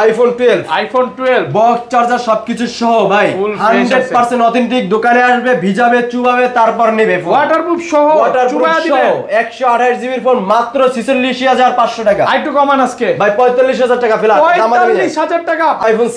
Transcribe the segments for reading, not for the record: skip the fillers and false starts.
IPhone 12 box charger সবকিছু সহ ভাই 100% অথেন্টিক। দোকানে আসবে, ভিজাবে, চুবাবে, তারপর নেবে। ওয়াটারপ্রুফ সহ চুবা দিবে। 128 জিবির ফোন মাত্র 46500 টাকা। আইটু কমান আজকে ভাই 45000 টাকা ফ্ল্যাট। 45000 টাকা আইফোন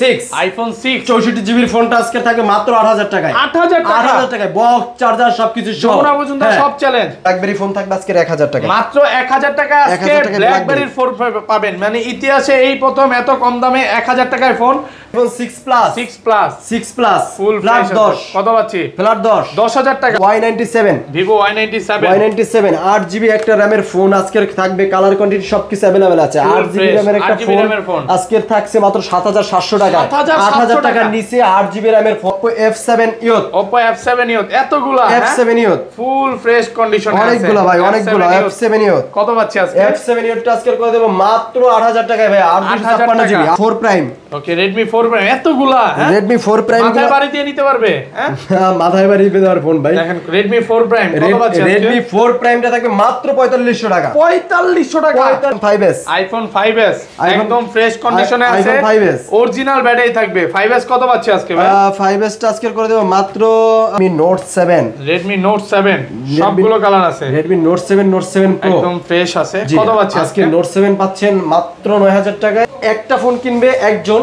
6 64 জিবির ফোনটা আজকে থাকে মাত্র 8000 টাকায়। 8000 টাকায় বক্স চার্জার সবকিছু সহ যমুনা পর্যন্ত সব চ্যালেঞ্জ। ব্ল্যাকবেরি ফোন থাকবে আজকে 1000 টাকা। মাত্র 1000 টাকা আজকে ব্ল্যাকবেরির ফোন পাবেন। মানে ইতিহাসে এই প্রথম এত কম দামে 1000 টাকায় ফোন। আইফোন 6 প্লাস ফুল ফ্ল্যাট 10 কত পাচ্ছি? ফ্ল্যাট 10000 টাকা। Y97 Vivo Y97 8 জিবি একটা র‍্যামের ফোন আজকে থাকবে। কালার কোয়ান্টিটি সবকিছু अवेलेबल আছে। 8 জিবি র‍্যামের একটা ফোন আজকে থাকছে মাত্র 7700 টাকা। 8000 টাকার নিচে 8 জিবি র‍্যামের ফোন। Oppo F7 Youth এতগুলা F7 Youth ফুল ফ্রেশ কন্ডিশনে আছে। অনেকগুলো ভাই, অনেকগুলো F7 Youth কত পাচ্ছি আজকে? F7 Youth আজকে করে দেব মাত্র 8000 টাকায় ভাই। 856 জিবি 4 প্রাইম। ওকে Redmi 4 Prime এতগুলা Redmi 4 Prime মাথায় বাড়ি দিয়ে নিতে পারবে। হ্যাঁ মাথায় বাড়ি দিয়ে দেওয়ার ফোন ভাই। দেখেন Redmi 4 Prime কত পাচ্ছি আজকে? Redmi 4 Prime টা থাকবে মাত্র 4500 টাকা। 4500 টাকা। iPhone 5s একদম ফ্রেশ কন্ডিশনে আছে। iPhone 5s অরিজিনাল ব্যাটারি থাকবে। 5s কত পাচ্ছি আজকে ভাই? 5s টা আজকে করে দেব মাত্র আমি Note 7 Redmi Note 7 সবগুলো কালার আছে। Redmi Note 7 Pro একদম ফ্রেশ আছে। কত পাচ্ছি আজকে? Note 7 পাচ্ছেন মাত্র 9000 টাকায়। একটা ফোন কিনবে একজন,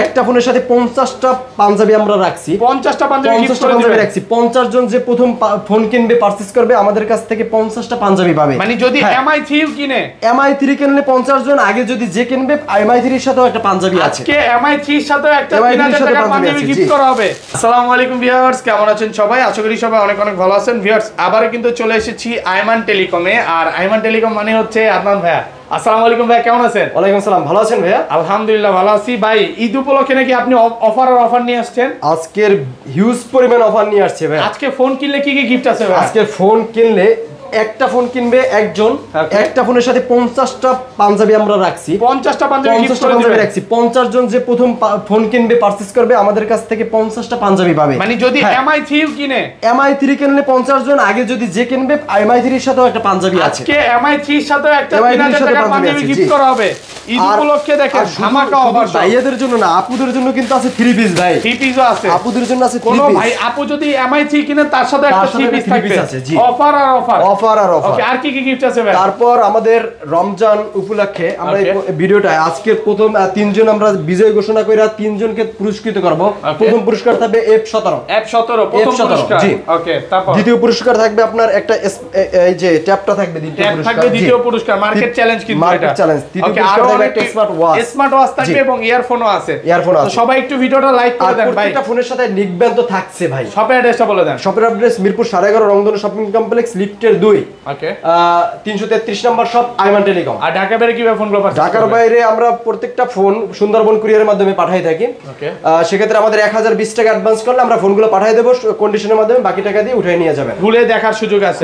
একটা ফোনের সাথে 50টা পাঞ্জাবি আমরা রাখছি। 50টা পাঞ্জাবি গিফট করে দিবেন রাখছি। 50 জন যে প্রথম ফোন কিনবে, পারচেজ করবে, আমাদের কাছ থেকে 50টা পাঞ্জাবি পাবে। মানে যদি MI3 কিনে, MI3 কিনলে 50 জন আগে যদি যে কিনবে MI3 এর সাথেও একটা পাঞ্জাবি আছে। আজকে MI3 এর সাথে একটা 3000 টাকার পাঞ্জাবি গিফট করা হবে। আসসালামু আলাইকুম ভিউয়ার্স, কেমন আছেন সবাই? আশা করি সবাই অনেক অনেক ভালো আছেন। ভিউয়ার্স আবারো কিন্তু চলে এসেছি আইমান টেলিকমে। আর আইমান টেলিকম মানে হচ্ছে আদনান ভাইয়া। আসসালামু আলাইকুম ভাই, কেমন আছেন? ওয়ালাইকুম আসসালাম, ভালো আছেন ভাইয়া? আলহামদুলিল্লাহ ভালো আছি। ভাই ঈদ উপলক্ষে নাকি আপনি অফার নিয়ে আসছেন? আজকের হিউজ পরিমাণ অফার নিয়ে আসছে ভাই। আজকে ফোন কিনলে কি কি গিফট আছে ভাই? আজকে ফোন কিনলে একটা ফোন কিনবে একজন, একটা ফোনের সাথে 50টা পাঞ্জাবি আমরা রাখছি। 50টা পাঞ্জাবি গিফট করে দিবেন রাখছি। 50 জন যে প্রথম ফোন কিনবে, পারচেজ করবে, আমাদের কাছ থেকে 50টা পাঞ্জাবি পাবে। মানে যদি MI3 কিনে, MI3 কিনলে 50 জন আগে যদি যে কিনবে MI3 এর সাথেও একটা পাঞ্জাবি আছে। আজকে MI3 এর সাথে একটা 3000 টাকার পাঞ্জাবি গিফট করা হবে। ঈদ উপলক্ষে দেখেন ধামাকা অফার। ভাইয়াদের জন্য না, আপুদের জন্য কিন্তু আছে 3 পিস ভাই। 3 পিসও আছে। আপুদের জন্য আছে 3 কোন পিস। ভাই আপু যদি MI3 কিনে তার সাথে একটা 3 পিস থাকবে। অফার আর অফার। ওকে, আর কি কি গিফট আছে ভাই? তারপর আমাদের রমজান উপলক্ষে আমরা এই ভিডিওটা আজকের প্রথম 3 জন আমরা বিজয় ঘোষণা কইরা 3 জনকে পুরস্কৃত করব। প্রথম পুরস্কার থাকবে F17 প্রথম পুরস্কার। ওকে, তারপর দ্বিতীয় পুরস্কার থাকবে আপনার একটা এই যে ট্যাপটা থাকবে। দ্বিতীয় পুরস্কার মার্কেট চ্যালেঞ্জ কিন্তু এটা। Market challenge. তৃতীয় পুরস্কার থাকবে একটা স্মার্ট ওয়াচ থাকবে এবং ইয়ারফোনও আছে। তো সবাই একটু ভিডিওটা লাইক করে দেন ভাই। প্রত্যেকটা ফোনের সাথে নিকবেন তো থাকছে ভাই। শপের অ্যাড্রেসটা বলে দেন। শপের অ্যাড্রেস মিরপুর 11.5 রংধনু শপিং কমপ্লেক্স লিফটের 2। ওকে, 333 নম্বর শপ আইমান টেলিকম। আর ঢাকা বাইরে কিভাবে ফোনগুলো পাঠাচ্ছেন? ঢাকার বাইরে আমরা প্রত্যেকটা ফোন সুন্দরবন কুরিয়ারের মাধ্যমে পাঠাই থাকি। ওকে, সেক্ষেত্রে আমাদের 1020 টাকা অ্যাডভান্স করলে আমরা ফোনগুলো পাঠিয়ে দেব কন্ডিশনের মাধ্যমে। বাকি টাকা দিয়ে উঠিয়ে নিয়ে যাবেন। খুলে দেখার সুযোগ আছে।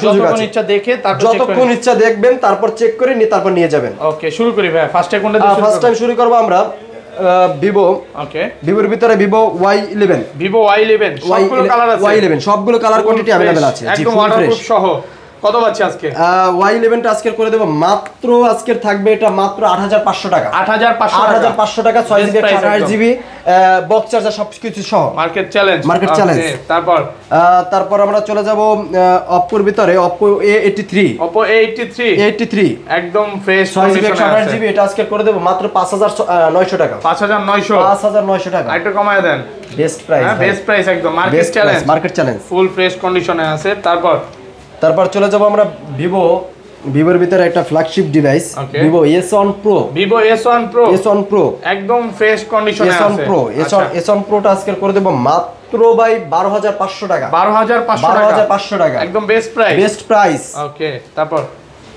যতক্ষণ ইচ্ছা দেখে তারপর যতক্ষণ ইচ্ছা দেখবেন, তারপর চেক করে নিয়ে তারপর নিয়ে যাবেন। ওকে, শুরু করি ভাই। ফার্স্ট টাইম শুরু করব আমরা ভিভো। ওকে, ভিভোর ভিতরে ভিভো Y11 সবগুলো কালার আছে। Y11 সবগুলো কালার কোয়ান্টিটি अवेलेबल আছে। একদম ওয়াটারপ্রুফ সহ। কত পাচ্ছি আজকে? Y11 টা আজকে করে দেব মাত্র, আজকে থাকবে এটা মাত্র 8500 টাকা। 8500 টাকা 6 জিবি 128 জিবি বক্স চার্জার সবকিছু সহ। Market challenge. তারপর আমরা চলে যাব Oppo এর ভিতরে Oppo A83 একদম ফ্রেশ 6 জিবি 128 জিবি। এটা আজকে করে দেব মাত্র 5900 টাকা। 5900 টাকা। একটু কমায় দেন। Best price. হ্যাঁ, বেস্ট প্রাইস একদম মার্কেট চ্যালেঞ্জ ফুল ফ্রেশ কন্ডিশনে আছে। তারপর চলে যাব আমরা ভিভোর ভিতরে একটা flagship device Vivo S1 Pro একদম ফ্রেশ কন্ডিশনে আছে। S1 Pro টা আজকে করে দেব মাত্র ভাই 12500 টাকা। 12500 টাকা একদম বেস্ট প্রাইস। ওকে,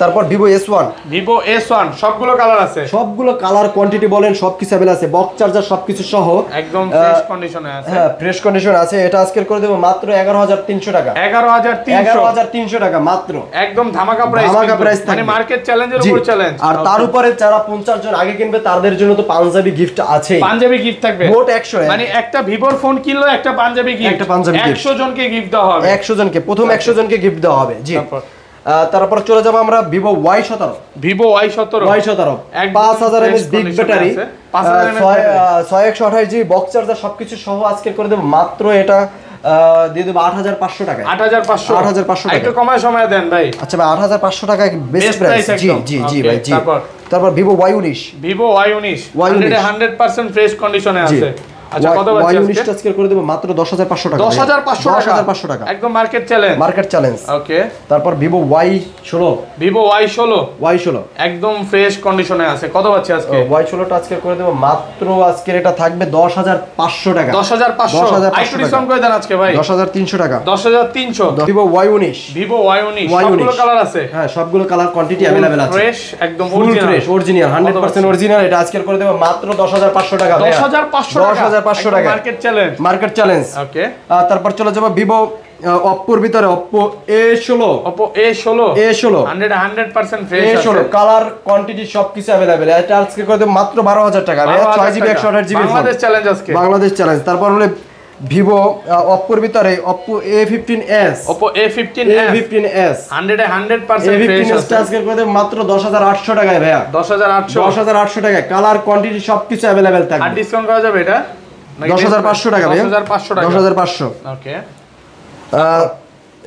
তারপর ভিভো S1 সবগুলো কালার আছে। সবগুলো কালার কোয়ান্টিটি বলেন সবকিছু अवेलेबल আছে। বক্স চার্জার সবকিছু সহ একদম ফ্রেশ কন্ডিশনে আছে। হ্যাঁ, ফ্রেশ কন্ডিশন আছে। এটা আজকে করে দেব মাত্র 11300 টাকা। 11300 টাকা মাত্র। একদম ধামাকা প্রাইস। মানে মার্কেট চ্যালেঞ্জের উপর চ্যালেঞ্জ। আর তার উপরে যারা 50 জন আগে কিনবে তাদের জন্য তো পাঞ্জাবি গিফট আছে। পাঞ্জাবি গিফট থাকবে মোট 100। মানে একটা ভিভোর ফোন কিনলো একটা পাঞ্জাবি গিফট। 100 জনকে গিফট দেওয়া হবে। 100 জনকে প্রথম 100 জনকে গিফট দেওয়া হবে। জি। তারপর চলে যাব আমরা Vivo Y17 5000 mAh big battery 6128 GB box charger সবকিছু সহ আজকে করে দেব মাত্র এটা দিয়ে দেব 8500 টাকা 8500 টাকা একটু কমায় সময় দেন ভাই। আচ্ছা ভাই 8500 টাকা বেস্ট প্রাইস। জি ভাই জি। তারপর Vivo Y19 100% ফ্রেশ কন্ডিশনে আছে। আচ্ছা কত বাজে আজকে? Y19 আজকে করে দেব মাত্র 10500 টাকা 10500 টাকা একদম মার্কেট চ্যালেঞ্জ। ওকে তারপর Vivo Y16 একদম ফ্রেশ কন্ডিশনে আছে। কত বাজে আজকে? Y16 টা আজকে করে দেব মাত্র আজকে এটা থাকবে 10500 টাকা 10500 আইটু ডিসকাউন্ট করে দেন আজকে ভাই 10300 টাকা 10300 Vivo Y19 সবগুলো কালার আছে। হ্যাঁ সবগুলো কালার কোয়ান্টিটি अवेलेबल আছে ফ্রেশ একদম অরিজিনাল 100% অরিজিনাল এটা আজকে করে দেব মাত্র 10500 টাকা 10500 টাকা মার্কেট চ্যালেঞ্জ। ওকে তারপর চলে যাব Vivo Oppoর ভিতরে Oppo A16 100% ফ্রেশ আছে। A16 কালার কোয়ান্টিটি সবকিছু अवेलेबल এটা আজকে করে দেব মাত্র 12000 টাকা 6GB 128GB বাংলাদেশ চ্যালেঞ্জ। তারপর হলো Vivo Oppoর ভিতরে Oppo A15s 100% ফ্রেশ আছে আজকে করে দেব মাত্র 10800 টাকায় ভাইয়া 10800 টাকা কালার কোয়ান্টিটি সবকিছু अवेलेबल থাকবে। আর ডিসকাউন্ট করা যাবে এটা 10500 টাকা ভাইয়া 10500 ওকে।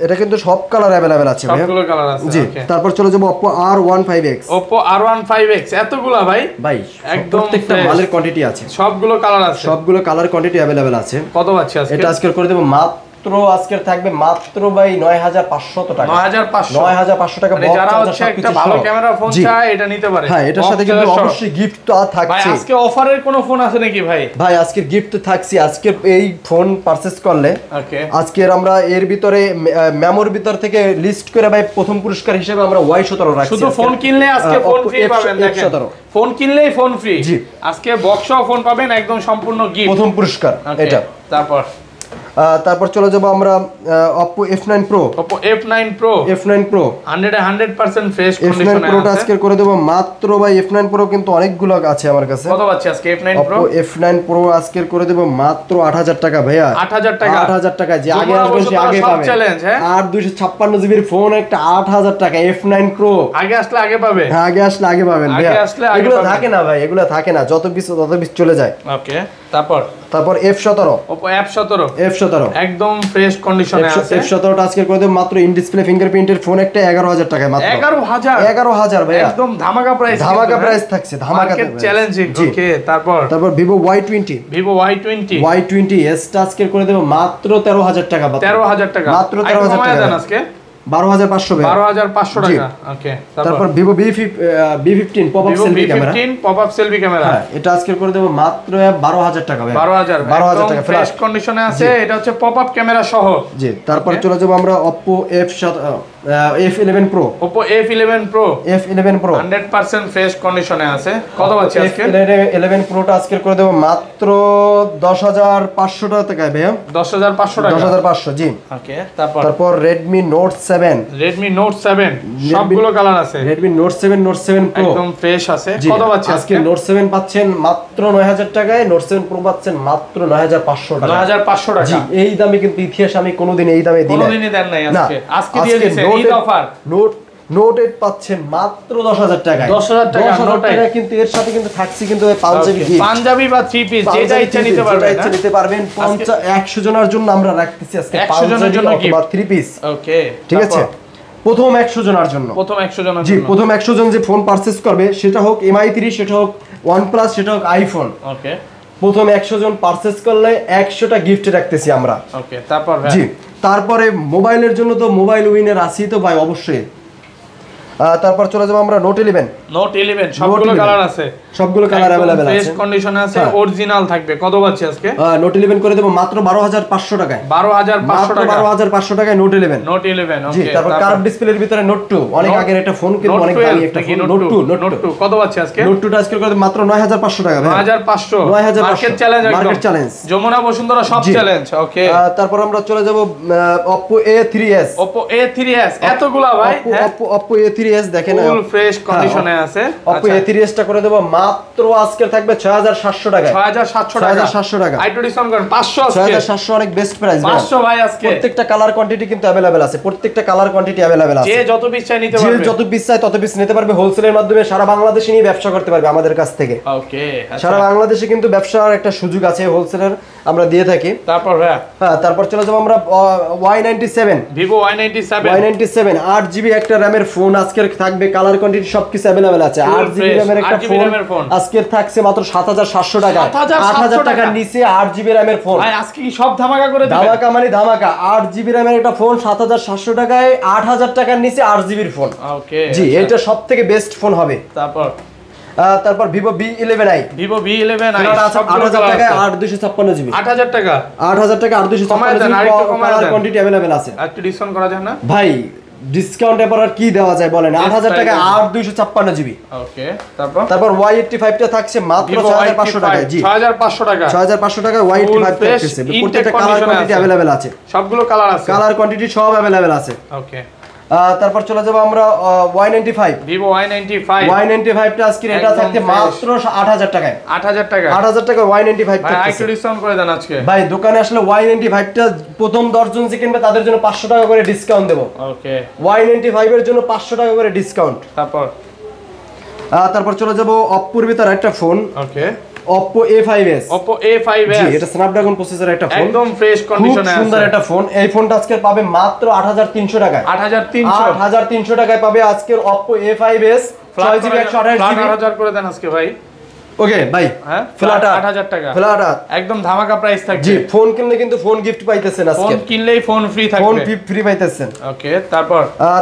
এটা কিন্তু সব কালার अवेलेबल আছে ভাই সবগুলো কালার আছে। জি তারপর চলে যাব Oppo R15X এতগুলা ভাই একদম প্রত্যেকটা মালের কোয়ান্টিটি আছে সবগুলো কালার আছে সবগুলো কালার কোয়ান্টিটি अवेलेबल আছে। কত বাজছে আজকে? এটা আজকে করে দেব মাত্র আজকে থাকবে মাত্র ভাই 9500 টাকা 9500 টাকা মানে যারা হচ্ছে একটা ভালো ক্যামেরা ফোন চায় এটা নিতে পারে। হ্যাঁ এটার সাথে কিন্তু অবশ্যই গিফট তো থাকছে। ভাই আজকে অফারের কোনো ফোন আছে নাকি ভাই? ভাই আজকে গিফট তো থাকছে। আজকে এই ফোন পারচেজ করলে ওকে আজকে আমরা এর ভিতরে মেমোর ভিতর থেকে লিস্ট করে ভাই প্রথম পুরস্কার হিসেবে আমরা Y17 রাখছি। শুধু ফোন কিনলে আজকে ফোন ফ্রি পাবেন। দেখেন ফোন কিনলেই ফোন ফ্রি। আজকে বক্সও ফোন পাবেন একদম সম্পূর্ণ গিফট প্রথম পুরস্কার এটা। তারপর চলে যাব আমরা Oppo F9 Pro 100% ফ্রেশ কন্ডিশনে আছে। F9 Pro টা আজকে করে দেব মাত্র ভাই F9 Pro কিন্তু অনেকগুলো আছে আমার কাছে। কত বাজছে আজকে F9 Pro? Oppo F9 Pro আজকে করে দেব মাত্র 8000 টাকা ভাইয়া 8000 টাকা যে আগে আসবেন সে আগে পাবেন। চ্যালেঞ্জ হ্যাঁ আর 256GB এর ফোন একটা 8000 টাকা F9 Pro আগে আসলে আগে পাবে। হ্যাঁ আগে আসলে আগে পাবেন ভাইয়া। এগুলো থাকে না ভাই এগুলো থাকে না যত পিস চলে যায়। ওকে তারপর F17 Oppo F17 একদম ফ্রেশ কন্ডিশনে আছে। F17 টা আজকে করে দেব মাত্র ইন ডিসপ্লে ফিঙ্গারপ্রিন্টের ফোন একটা 11000 টাকায় মাত্র 11000 ভাই একদম ধামাকা প্রাইস থাকছে ধামাকা চ্যালেঞ্জিং। ওকে তারপর Vivo Y20 Y20s টা আজকে করে দেব মাত্র 13000 টাকা মাত্র 13000 টাকা আজকে 12500 ভাই 12500 টাকা। ওকে তারপর Vivo B15 popup selfie camera হ্যাঁ এটা আজকে করে দেব মাত্র 12000 টাকা ভাই 12000 টাকা ফ্রেশ কন্ডিশনে আছে। এটা হচ্ছে পপআপ ক্যামেরা সহ। জি তারপর চলে যাব আমরা Oppo F11 Pro 100% ফ্রেশ কন্ডিশনে আছে। কত বাজছে আজকে? F11 Pro টা আজকে করে দেব মাত্র 10500 টাকা ভাই 10500 জি। ওকে তারপর Redmi Note 7 সবগুলো কালার আছে। Redmi Note 7 Pro একদম ফ্রেশ আছে। কত বাজছে আজকে Note 7 পাচ্ছেন মাত্র 9000 টাকায় Note 7 Pro পাচ্ছেন মাত্র 9500 টাকা 9500 টাকা। জি এই দামে কিন্তু ইতিহাস আমি কোনোদিন এই দামে দিই না কোনোদিনই দেন নাই আজকে দিয়ে দিয়েছেন ঈদ অফার। Note 8 পাচ্ছেন মাত্র 10000 টাকায় 10000 টাকা কিন্তু এর সাথে কিন্তু থাকছে কিন্তু পাঞ্জাবি বা থ্রি পিস যেটা ইচ্ছা নিতে পারবেন 100 জনের জন্য আমরা রাখতেছি আজকে 100 জনের জন্য অথবা থ্রি পিস। ওকে ঠিক আছে প্রথম 100 জনের জন্য জি প্রথম 100 জন যে ফোন পারচেজ করবে সেটা হোক MI3 সেটা হোক OnePlus সেটা হোক আইফোন ওকে প্রথম 100 জন পারচেজ করলে 100টা গিফট রাখতেছি আমরা। ওকে তারপর জি তারপরে মোবাইলের জন্য তো মোবাইল উইনার আছেই তো ভাই অবশ্যই। তারপর চলে যাব আমরা Note 11 সবগুলো কালার আছে সবগুলো কালার अवेलेबल আছে ফ্রেশ কন্ডিশনে আছে অরিজিনাল থাকবে। কত বাজছে আজকে? Note 11 করে দেব মাত্র 12500 টাকায় 12500 টাকায় Note 11 ওকে জি তারপর কার্ভ ডিসপ্লের ভিতরে Note 2 অনেক আগের একটা ফোন কিন্তু অনেক দামি একটা ফোন Note 2 কত বাজছে আজকে? Note 2 টা আজকে করে দেব মাত্র 9500 টাকা ভাই 9500 মার্কেট চ্যালেঞ্জ যমুনা বসুন্ধরা সব চ্যালেঞ্জ। ওকে তারপর আমরা চলে যাব Oppo A3s এতগুলা ভাই Oppo A3s A3s দেখেন ফুল ফ্রেশ কন্ডিশনে আছে। Oppo A3s টা করে দেব মাত্র আজকে থাকবে 6700 টাকায়। 6700 টাকা। আইটো ডিসকাউন্ট করেন 500 আজকে। 6700 অনেক বেস্ট প্রাইস ভাই। 500 ভাই আজকে। প্রত্যেকটা কালার কোয়ান্টিটি কিন্তু अवेलेबल আছে। প্রত্যেকটা কালার কোয়ান্টিটি अवेलेबल আছে। যে যত পিস চাই নিতে পারবে। যে যত পিস চাই তত পিস নিতে পারবে। হোলসেলের মাধ্যমে সারা বাংলাদেশে নিয়ে ব্যবসা করতে পারবে আমাদের কাছ থেকে। ওকে। সারা বাংলাদেশে কিন্তু ব্যবসার একটা সুযোগ আছে হোলসেলের আমরা দিয়ে থাকি। তারপর ভাই তারপর চলে যাব আমরা Y97 Vivo Y97 8GB একটা র‍্যামের ফোন আজকে থাকবে। কালার কোয়ান্টিটি সবকিছু अवेलेबल আছে। 8GB র‍্যামের একটা ফোন আজকে থাকছে মাত্র 7700 টাকা। 8000 টাকার নিচে 8GB র‍্যামের ফোন। ভাই আজকে কি সব ধামাকা করে দিবেন? ধামাকা মানে ধামাকা। 8GB র‍্যামের একটা ফোন 7700 টাকায় 8000 টাকার নিচে 8GB এর ফোন। ওকে। জি এটা সবথেকে বেস্ট ফোন হবে। তারপর Vivo B11i 8000 টাকায় 8256GB 8000 টাকা 8256GB কালার কোয়ান্টিটি अवेलेबल আছে। একটু ডিসকাউন্ট করা যায় না ভাই ডিসকাউন্ট এবার আর কি দেওয়া যায় বলেন। 8000 টাকা 8256GB। ওকে। তারপর Y85 টা থাকছে মাত্র 6500 টাকায়। জি 6500 টাকা 6500 টাকায় Y85 থাকছে। প্রত্যেকটা কালার কোয়ান্টিটি अवेलेबल আছে। সবগুলো কালার আছে। কালার কোয়ান্টিটি সব अवेलेबल আছে। ওকে। তারপর চলে যাব আমরা Y95 Vivo Y95 টা আজকে এটা থাকতে মাত্র 8000 টাকায়। 8000 টাকা 8000 টাকা Y95 ভাই থাকছে। একটু ডিসকাউন্ট করে দেন আজকে। ভাই দোকানে আসলে Y95 টা প্রথম 10 জন যে কিনবে তাদের জন্য 500 টাকা করে ডিসকাউন্ট দেব। ওকে। Y95 এর জন্য 500 টাকা করে ডিসকাউন্ট। তারপর চলে যাব Oppo এর ভিতর একটা ফোন। ওকে। Oppo A5s জি এটা স্ন্যাপড্রাগন প্রসেসরের একটা ফোন। একদম ফ্রেশ কন্ডিশনে আছে। সুন্দর একটা ফোন। এই ফোনটা আজকে পাবে মাত্র 8300 টাকায়। 8300 টাকায় পাবে আজকের Oppo A5s 6GB 128GB 8000 করে দেন আজকে ভাই। ওকে ভাই হ্যাঁ ফ্ল্যাট 8000 টাকা ফ্ল্যাট একদম ধামাকা প্রাইস থাকবে। জি ফোন কিনলে কিন্তু ফোন গিফট পাইতেছেন আজকে। ফোন কিনলেই ফোন ফ্রি থাকবে। ফোন ফ্রি পাইতেছেন। ওকে।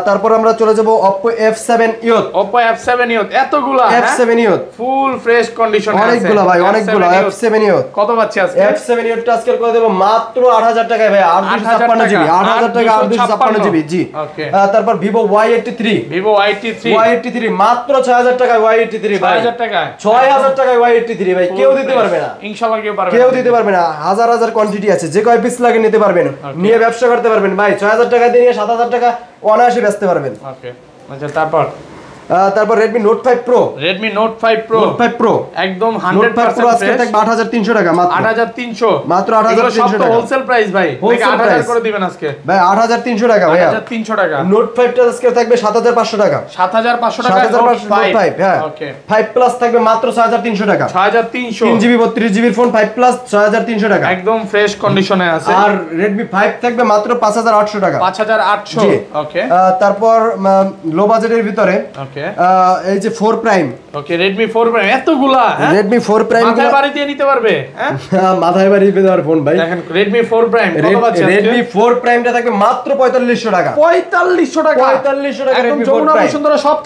তারপর আমরা চলে যাব Oppo F7 Youth Oppo F7 Youth এতগুলা F7 Youth ফুল ফ্রেশ কন্ডিশনে আছে। অনেকগুলা ভাই অনেকগুলা F7 Youth কত পাচ্ছি আজকে? F7 Youth টা আজকে করে দেব মাত্র 8000 টাকায় ভাই। 8256GB 8000 টাকা 8256GB জি। ওকে। তারপর Vivo Y83 মাত্র 6000 টাকায় Y83 ভাই। 6000 টাকায় 6000 টাকায় Y83 ভাই কেউ দিতে পারবে না। ইনশাআল্লাহ কেউ দিতে পারবে না। হাজার হাজার কোয়ান্টিটি আছে। যে কয় পিস লাগে নিতে পারবেন। নিয়ে ব্যবসা করতে পারবেন ভাই। 6000 টাকা দিয়ে 7000 টাকা অনায়াসে বেচতে পারবেন। ওকে। আচ্ছা তারপর Redmi Note 5 Pro একদম 100% ফ্রেশ আজকে থাকবে 8300 টাকা মাত্র 8300 মাত্র 8300 টাকা হোলসেল প্রাইস ভাই। 8000 করে দিবেন আজকে ভাই 8300 টাকা ভাই 8300 টাকা। Note 5 টা আজকে থাকবে 7500 টাকা 7500 টাকা Note 5 হ্যাঁ। ওকে 5 প্লাস থাকবে মাত্র 6300 টাকা 6300 3GB 32GB এর ফোন 5 প্লাস 6300 টাকা একদম ফ্রেশ কন্ডিশনে আছে। আর Redmi 5 থাকবে মাত্র 5800 টাকা 5800 ওকে। তারপর লো বাজেটের ভিতরে এই যে 4 Prime ওকে Redmi 4 Prime এতগুলা হ্যাঁ Redmi 4 Prime মাথায় বাড়ি দিয়ে নিতে পারবে হ্যাঁ মাথায় বাড়ি দিয়ে দেওয়ার ফোন ভাই। দেখেন Redmi 4 Prime কত পাচ্ছেন? Redmi 4 Prime টা থাকবে মাত্র 4500 টাকা 4500 টাকা 4500 টাকা একদম Redmi 4 যমুনা Prime বসুন্ধরা সব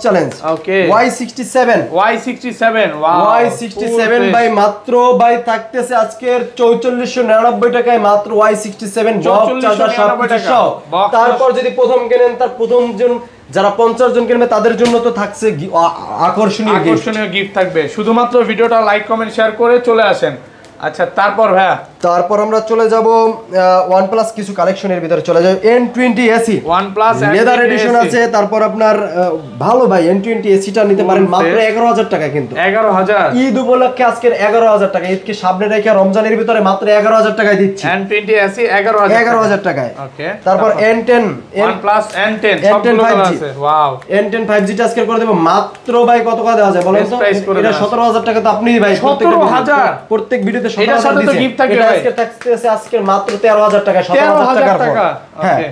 challenge okay Y67 wow Y67 ভাই মাত্র ভাই থাকতেছে আজকের 4499 টাকায় মাত্র Y67 বক্স চার্জার সব কিছু সহ। তারপর যদি প্রথম কেনেন তার প্রথম জন যারা 50 জন কিনবে তাদের জন্য তো থাকছে আকর্ষণীয় গিফট থাকবে। শুধুমাত্র ভিডিওটা লাইক কমেন্ট শেয়ার করে চলে আসেন। আচ্ছা তারপর আমরা চলে যাব OnePlus কিছু কালেকশনের ভিতরে চলে যাব N20 AC OnePlus leather addition আছে। তারপর আপনার ভালো ভাই N20 AC টা নিতে পারেন মাত্র 11000 টাকা কিন্তু 11000 ঈদ উপলক্ষে আজকের 11000 টাকা। ঈদকে সামনে রেখে রমজানের ভিতরে মাত্র 11000 টাকায় দিচ্ছি N20 AC 11000 টাকায়। ওকে। তারপর N10 OnePlus N10 সবগুলো কালার আছে ওয়াও N10 5G টা আজকে করে দেব মাত্র ভাই কত টাকা দেওয়া যায় বলেন তো? এটা 17000 টাকা তো আপনিই ভাই প্রত্যেক ভিডিওতে এটার সাথে তো গিফট থাকে ভাই। আজকে থাকতেছে আজকে মাত্র 13000 টাকা 17000 টাকা ওকে।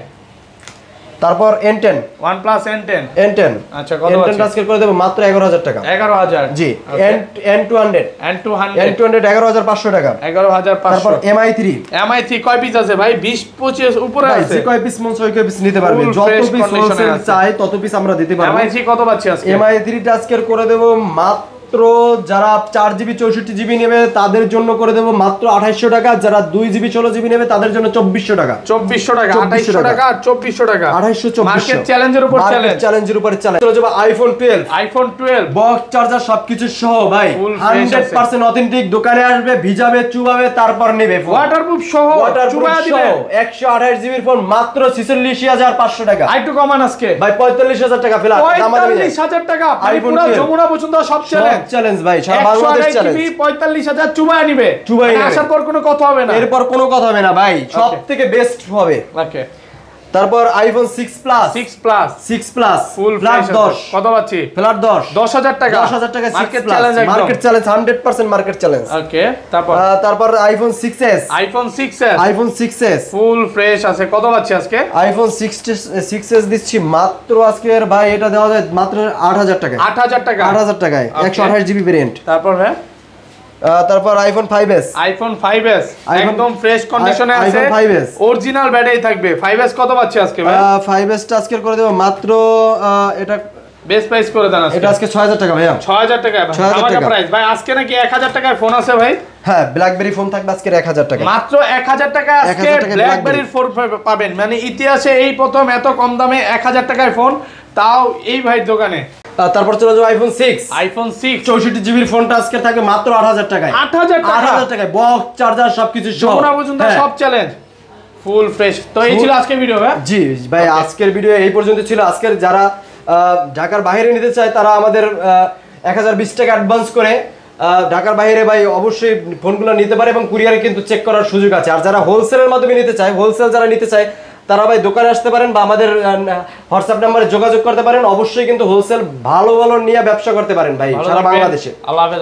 তারপর N10 OnePlus N10 আচ্ছা কত আছে? N10 আজকে করে দেব মাত্র 11000 টাকা 11000 জি। N200 11500 টাকা 11500 তারপর MI3 কয় পিস আছে ভাই? 20 25 উপরে আছে। যে কয় পিস মন ওই কয় পিস নিতে পারবে। যত পিস হোলসেল চাই তত পিস আমরা দিতে পারবো। MI3 কত পাচ্ছি আজকে? MI3 টা আজকে করে দেব মাত্র মাত্র যারা 4GB 64GB নেবে তাদের জন্য করে দেব মাত্র 2800 টাকা, যারা 2GB 16GB নেবে তাদের জন্য 2400 টাকা। 2400 টাকা, 2800 টাকা আর 2400 টাকা। 2800 মার্কেট চ্যালেঞ্জের উপর চ্যালেঞ্জ, চ্যালেঞ্জের উপরে চ্যালেঞ্জ। চলে যাবে আইফোন 12, আইফোন 12 বক্স চার্জার সবকিছু সহ ভাই, 100% অথেন্টিক। দোকানে আসবে, ভিজাবে, চুবাবে, তারপর নেবে। ওয়াটারপ্রুফ সহ, চুবায়া দিবে। 128GB এর ফোন মাত্র 46500 টাকা। আইটু কমান আজকে ভাই 45000 টাকা ফেলা। 45000 টাকা পুরো যমুনা পর্যন্ত সব চ্যালেঞ্জ, চ্যালেঞ্জ ভাই, সারা বাংলাদেশ চ্যালেঞ্জ। 45000 চুবায়া নিবে, আসার পর কোনো কথা হবে না, এরপর কোনো কথা হবে না ভাই, সবথেকে বেস্ট হবে। ওকে, তারপর আইফোন 6 প্লাস ফুল ফ্ল্যাট 10 কত পাচ্ছি? ফ্ল্যাট 10000 টাকা, 10000 টাকা। Market challenge, market challenge, 100% market challenge. Okay, তারপর iPhone 6s, iPhone 6s full fresh আছে। কত পাচ্ছি আজকে? আইফোন 6s দিচ্ছি মাত্র আজকের ভাই, এটা দেওয়া যায় মাত্র 8000 টাকা। 8000 টাকা, 8000 টাকায় 128GB ভেরিয়েন্ট। তারপর ভাই তারপর আইফোন 5s, একদম ফ্রেশ কন্ডিশনে আছে, আইফোন 5s অরিজিনাল ব্যাটারি থাকবে। 5s কত পাচ্ছি আজকে ভাই? 5s টা আজকে করে দেব মাত্র, এটা বেস্ট প্রাইস করে দেন আজকে। এটা আজকে 6000 টাকা ভাইয়া। 6000 টাকা ভাই, আমাদের প্রাইস ভাই। আজকে নাকি 1000 টাকায় ফোন আছে ভাই? হ্যাঁ, ব্ল্যাকবেরি ফোন থাকবে আজকে 1000 টাকা, মাত্র 1000 টাকা আজকে ব্ল্যাকবেরির ফোন পাবেন। মানে ইতিহাসে এই প্রথম এত কম দামে 1000 টাকায় ফোন, তাও এই ভাই দোকানে। তারপর চলে যাও আইফোন 6, 64GB এর ফোনটা আজকে থাকবে মাত্র 8000 টাকায়। 8000 টাকায় বক্স চার্জার সবকিছু সহ, যমুনা পর্যন্ত সব চ্যালেঞ্জ, ফুল ফ্রেশ। তো এই ছিল আজকের ভিডিও ভাই। জি ভাই, আজকের ভিডিও এই পর্যন্ত ছিল। আজকের যারা ঢাকার বাইরে নিতে চায় তারা আমাদের 1020 টাকা অ্যাডভান্স করে ঢাকার বাইরে ভাই অবশ্যই ফোনগুলো নিতে পারে, এবং কুরিয়ারে কিন্তু চেক করার সুযোগ আছে। আর যারা হোলসেলের মাধ্যমে নিতে চায়, হোলসেল যারা নিতে চায় তারা ভাই দোকানে আসতে পারেন বা আমাদের হোয়াটসঅ্যাপ নাম্বারে যোগাযোগ করতে পারেন। অবশ্যই কিন্তু হোলসেল ভালো ভালো নিয়ে ব্যবসা করতে পারেন ভাই সারা বাংলাদেশে। আল্লাহ হাফেজ।